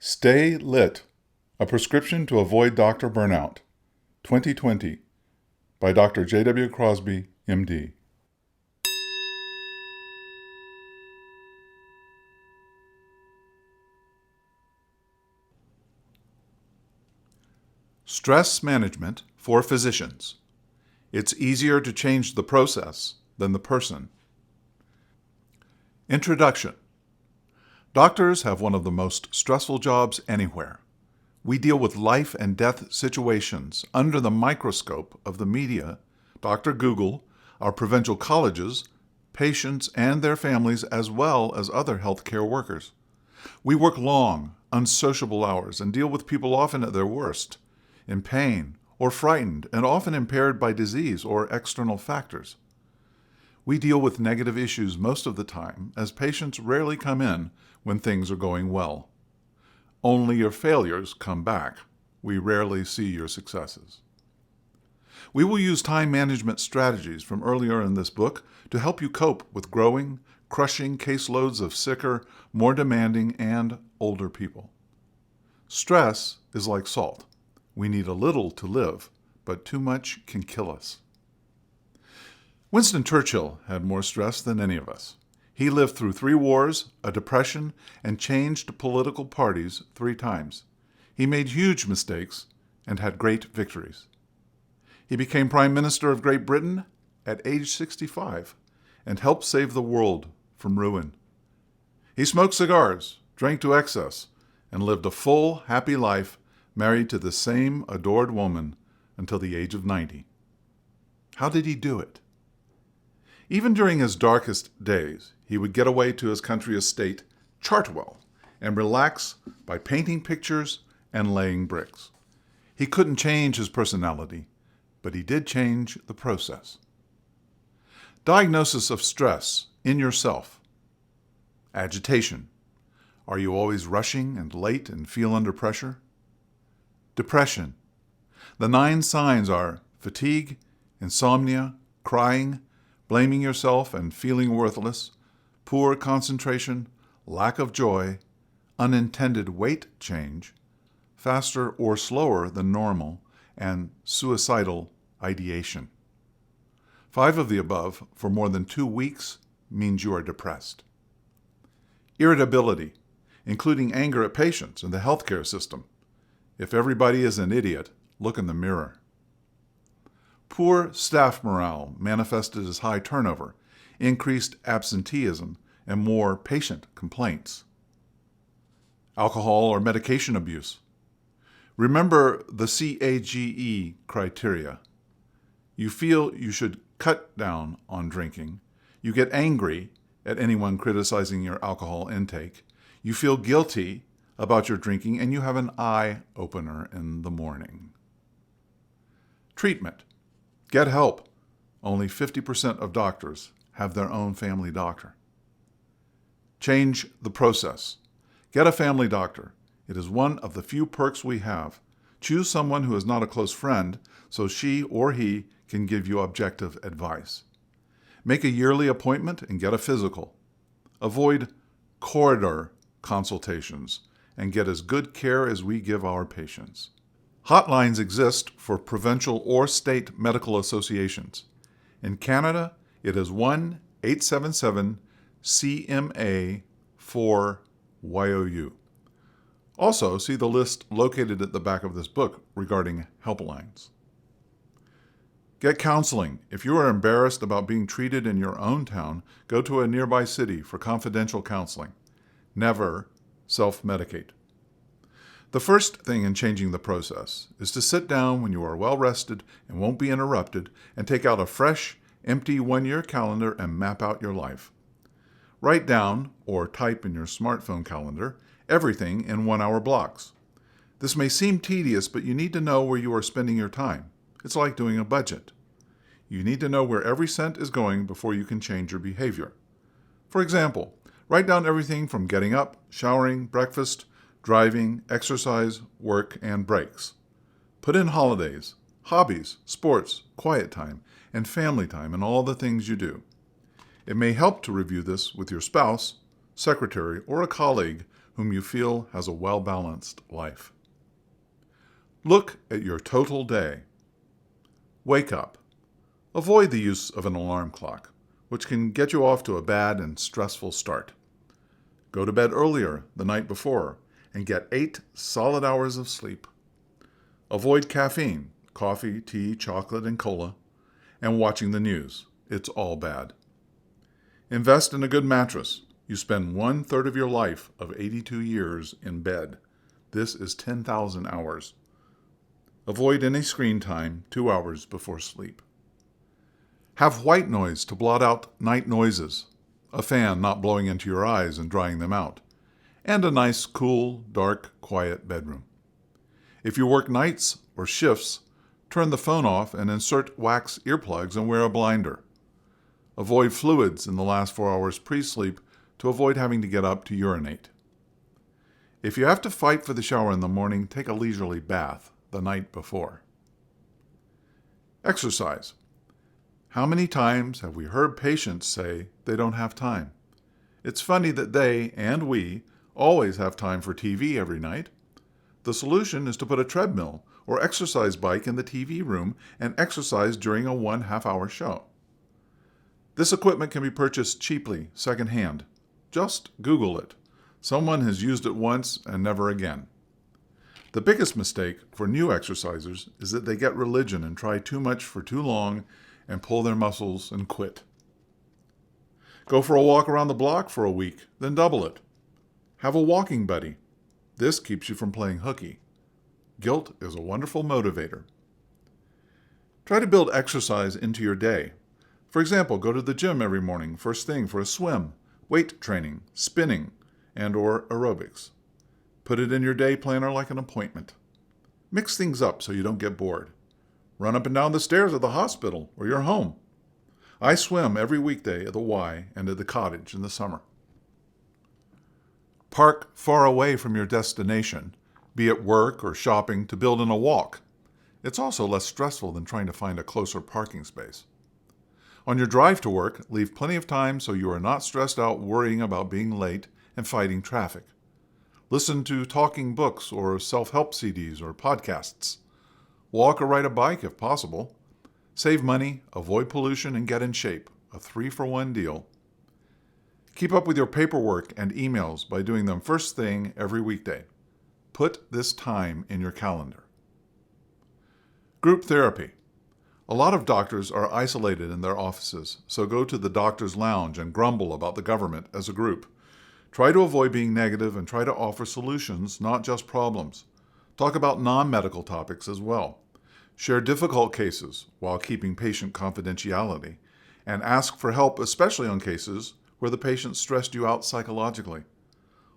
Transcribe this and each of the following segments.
Stay Lit, A Prescription to Avoid Dr. Burnout, 2020, by Dr. J.W. Crosby, MD. Stress management for physicians. It's easier to change the process than the person. Introduction. Doctors have one of the most stressful jobs anywhere. We deal with life and death situations under the microscope of the media, Dr. Google, our provincial colleges, patients and their families, as well as other healthcare workers. We work long, unsociable hours and deal with people often at their worst, in pain or frightened, and often impaired by disease or external factors. We deal with negative issues most of the time, as patients rarely come in when things are going well. Only your failures come back. We rarely see your successes. We will use time management strategies from earlier in this book to help you cope with growing, crushing caseloads of sicker, more demanding, and older people. Stress is like salt. We need a little to live, but too much can kill us. Winston Churchill had more stress than any of us. He lived through 3 wars, a depression, and changed political parties 3 times. He made huge mistakes and had great victories. He became Prime Minister of Great Britain at age 65 and helped save the world from ruin. He smoked cigars, drank to excess, and lived a full, happy life married to the same adored woman until the age of 90. How did he do it? Even during his darkest days, he would get away to his country estate, Chartwell, and relax by painting pictures and laying bricks. He couldn't change his personality, but he did change the process. Diagnosis of stress in yourself. Agitation. Are you always rushing and late and feel under pressure? Depression. The 9 signs are fatigue, insomnia, crying, blaming yourself and feeling worthless, poor concentration, lack of joy, unintended weight change, faster or slower than normal, and suicidal ideation. 5 of the above for more than 2 weeks means you are depressed. Irritability, including anger at patients and the healthcare system. If everybody is an idiot, look in the mirror. Poor staff morale manifested as high turnover, increased absenteeism, and more patient complaints. Alcohol or medication abuse. Remember the CAGE criteria. You feel you should cut down on drinking. You get angry at anyone criticizing your alcohol intake. You feel guilty about your drinking, and you have an eye opener in the morning. Treatment. Get help. Only 50% of doctors have their own family doctor. Change the process. Get a family doctor. It is one of the few perks we have. Choose someone who is not a close friend so she or he can give you objective advice. Make a yearly appointment and get a physical. Avoid corridor consultations and get as good care as we give our patients. Hotlines exist for provincial or state medical associations. In Canada, it is 1-877-CMA-4-YOU. Also, see the list located at the back of this book regarding helplines. Get counseling. If you are embarrassed about being treated in your own town, go to a nearby city for confidential counseling. Never self-medicate. The first thing in changing the process is to sit down when you are well rested and won't be interrupted and take out a fresh, empty 1-year calendar and map out your life. Write down, or type in your smartphone calendar, everything in 1-hour blocks. This may seem tedious, but you need to know where you are spending your time. It's like doing a budget. You need to know where every cent is going before you can change your behavior. For example, write down everything from getting up, showering, breakfast, driving, exercise, work, and breaks. Put in holidays, hobbies, sports, quiet time, and family time, and all the things you do. It may help to review this with your spouse, secretary, or a colleague whom you feel has a well-balanced life. Look at your total day. Wake up. Avoid the use of an alarm clock, which can get you off to a bad and stressful start. Go to bed earlier the night before and get 8 solid hours of sleep. Avoid caffeine, coffee, tea, chocolate, and cola, and watching the news. It's all bad. Invest in a good mattress. You spend 1/3 of your life of 82 years in bed. This is 10,000 hours. Avoid any screen time 2 hours before sleep. Have white noise to blot out night noises, a fan not blowing into your eyes and drying them out, and a nice, cool, dark, quiet bedroom. If you work nights or shifts, turn the phone off and insert wax earplugs and wear a blinder. Avoid fluids in the last 4 hours pre-sleep to avoid having to get up to urinate. If you have to fight for the shower in the morning, take a leisurely bath the night before. Exercise. How many times have we heard patients say they don't have time? It's funny that they, and we, always have time for TV every night. The solution is to put a treadmill or exercise bike in the TV room and exercise during a 1/2-hour show. This equipment can be purchased cheaply, secondhand. Just Google it. Someone has used it once and never again. The biggest mistake for new exercisers is that they get religion and try too much for too long and pull their muscles and quit. Go for a walk around the block for a week, then double it. Have a walking buddy. This keeps you from playing hooky. Guilt is a wonderful motivator. Try to build exercise into your day. For example, go to the gym every morning, first thing, for a swim, weight training, spinning, and/or aerobics. Put it in your day planner like an appointment. Mix things up so you don't get bored. Run up and down the stairs at the hospital or your home. I swim every weekday at the Y and at the cottage in the summer. Park far away from your destination, be it work or shopping, to build in a walk. It's also less stressful than trying to find a closer parking space. On your drive to work, leave plenty of time so you are not stressed out worrying about being late and fighting traffic. Listen to talking books or self-help CDs or podcasts. Walk or ride a bike if possible. Save money, avoid pollution, and get in shape. A 3-for-1 deal. Keep up with your paperwork and emails by doing them first thing every weekday. Put this time in your calendar. Group therapy. A lot of doctors are isolated in their offices, so go to the doctor's lounge and grumble about the government as a group. Try to avoid being negative and try to offer solutions, not just problems. Talk about non-medical topics as well. Share difficult cases while keeping patient confidentiality, and ask for help, especially on cases where the patient stressed you out psychologically.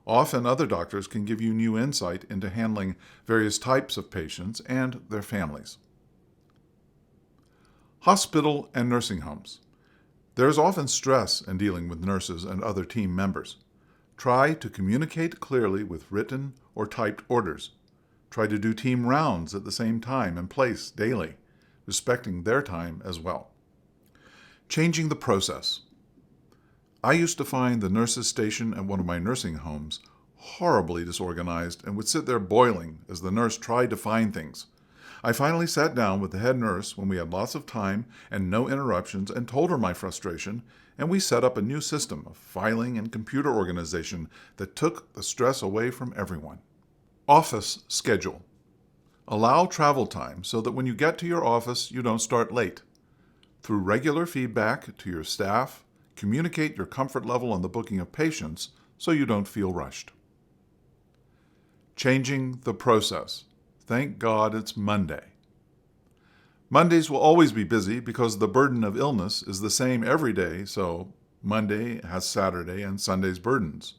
Often other doctors can give you new insight into handling various types of patients and their families. Hospital and nursing homes. There is often stress in dealing with nurses and other team members. Try to communicate clearly with written or typed orders. Try to do team rounds at the same time and place daily, respecting their time as well. Changing the process. I used to find the nurses' station at one of my nursing homes horribly disorganized and would sit there boiling as the nurse tried to find things. I finally sat down with the head nurse when we had lots of time and no interruptions and told her my frustration, and we set up a new system of filing and computer organization that took the stress away from everyone. Office schedule. Allow travel time so that when you get to your office, you don't start late. Through regular feedback to your staff, communicate your comfort level on the booking of patients so you don't feel rushed. Changing the process. Thank God it's Monday. Mondays will always be busy because the burden of illness is the same every day, so Monday has Saturday and Sunday's burdens.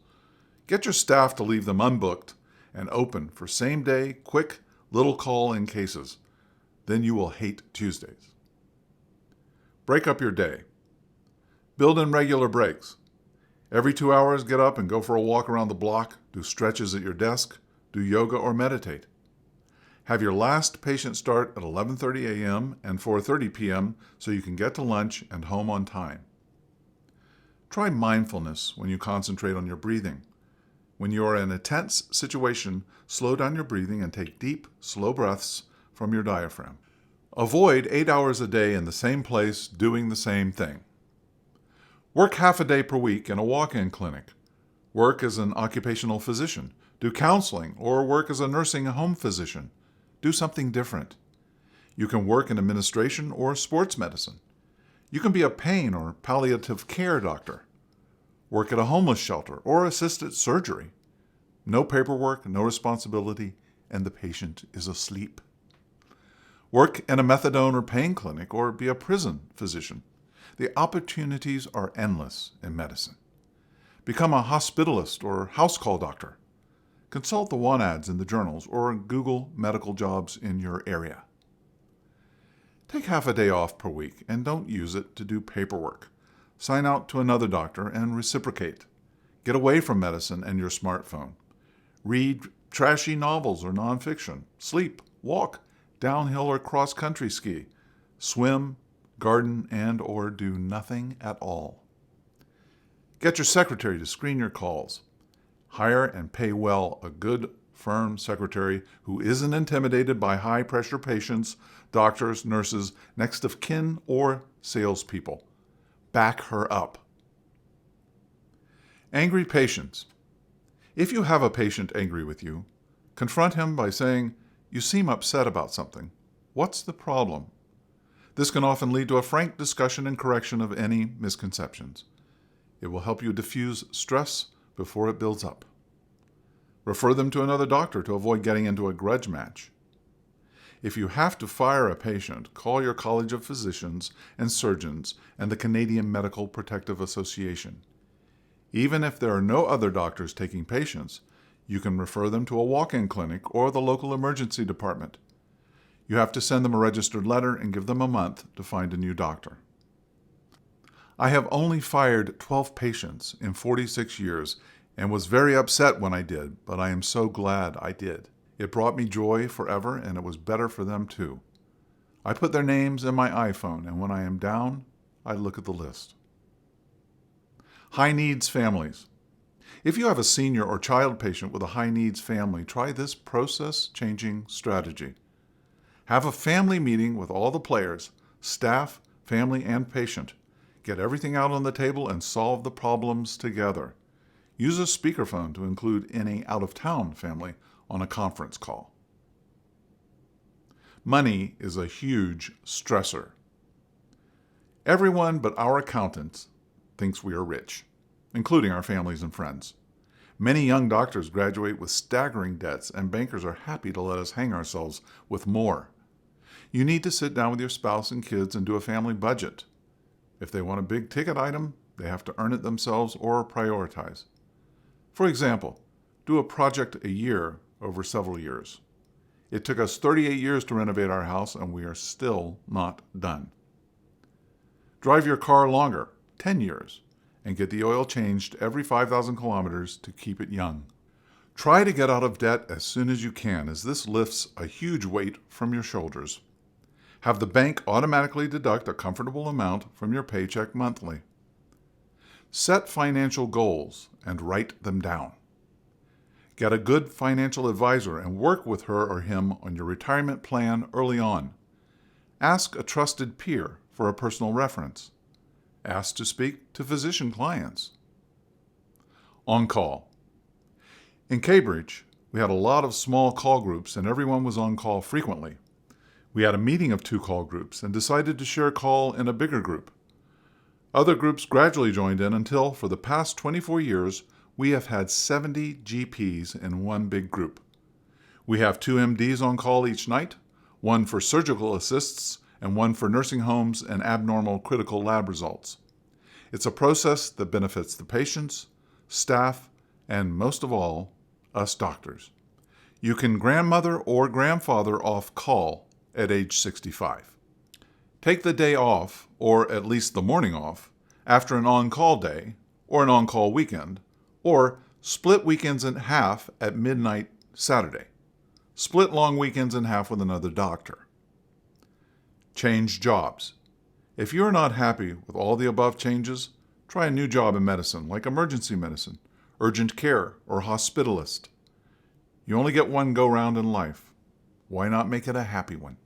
Get your staff to leave them unbooked and open for same-day, quick, little call-in cases. Then you will hate Tuesdays. Break up your day. Build in regular breaks. Every 2 hours, get up and go for a walk around the block, do stretches at your desk, do yoga or meditate. Have your last patient start at 11:30 a.m. and 4:30 p.m. so you can get to lunch and home on time. Try mindfulness when you concentrate on your breathing. When you are in a tense situation, slow down your breathing and take deep, slow breaths from your diaphragm. Avoid 8 hours a day in the same place doing the same thing. Work half a day per week in a walk-in clinic. Work as an occupational physician. Do counseling or work as a nursing home physician. Do something different. You can work in administration or sports medicine. You can be a pain or palliative care doctor. Work at a homeless shelter or assisted surgery. No paperwork, no responsibility, and the patient is asleep. Work in a methadone or pain clinic or be a prison physician. The opportunities are endless in medicine. Become a hospitalist or house call doctor. Consult the want ads in the journals or Google medical jobs in your area. Take half a day off per week and don't use it to do paperwork. Sign out to another doctor and reciprocate. Get away from medicine and your smartphone. Read trashy novels or nonfiction. Sleep, walk, downhill or cross-country ski. Swim, garden, and or do nothing at all. Get your secretary to screen your calls. Hire and pay well a good, firm secretary who isn't intimidated by high-pressure patients, doctors, nurses, next of kin, or salespeople. Back her up. Angry patients. If you have a patient angry with you, confront him by saying, "You seem upset about something. What's the problem?" This can often lead to a frank discussion and correction of any misconceptions. It will help you diffuse stress before it builds up. Refer them to another doctor to avoid getting into a grudge match. If you have to fire a patient, call your College of Physicians and Surgeons and the Canadian Medical Protective Association. Even if there are no other doctors taking patients, you can refer them to a walk-in clinic or the local emergency department. You have to send them a registered letter and give them a month to find a new doctor. I have only fired 12 patients in 46 years and was very upset when I did, but I am so glad I did. It brought me joy forever, and it was better for them too. I put their names in my iPhone, and when I am down, I look at the list. High needs families. If you have a senior or child patient with a high needs family, try this process-changing strategy. Have a family meeting with all the players, staff, family, and patient. Get everything out on the table and solve the problems together. Use a speakerphone to include any out-of-town family on a conference call. Money is a huge stressor. Everyone but our accountants thinks we are rich, including our families and friends. Many young doctors graduate with staggering debts, and bankers are happy to let us hang ourselves with more. You need to sit down with your spouse and kids and do a family budget. If they want a big ticket item, they have to earn it themselves or prioritize. For example, do a project a year over several years. It took us 38 years to renovate our house, and we are still not done. Drive your car longer, 10 years, and get the oil changed every 5,000 kilometers to keep it young. Try to get out of debt as soon as you can, as this lifts a huge weight from your shoulders. Have the bank automatically deduct a comfortable amount from your paycheck monthly. Set financial goals and write them down. Get a good financial advisor and work with her or him on your retirement plan early on. Ask a trusted peer for a personal reference. Ask to speak to physician clients. On call. In Cambridge, we had a lot of small call groups and everyone was on call frequently. We had a meeting of 2 call groups and decided to share call in a bigger group. Other groups gradually joined in until, for the past 24 years, we have had 70 GPs in one big group. We have 2 MDs on call each night, 1 for surgical assists and 1 for nursing homes and abnormal critical lab results. It's a process that benefits the patients, staff, and most of all, us doctors. You can grandmother or grandfather off call at age 65. Take the day off, or at least the morning off, after an on-call day or an on-call weekend, or split weekends in half at midnight Saturday. Split long weekends in half with another doctor. Change jobs. If you are not happy with all the above changes, try a new job in medicine, like emergency medicine, urgent care, or hospitalist. You only get one go-round in life. Why not make it a happy one?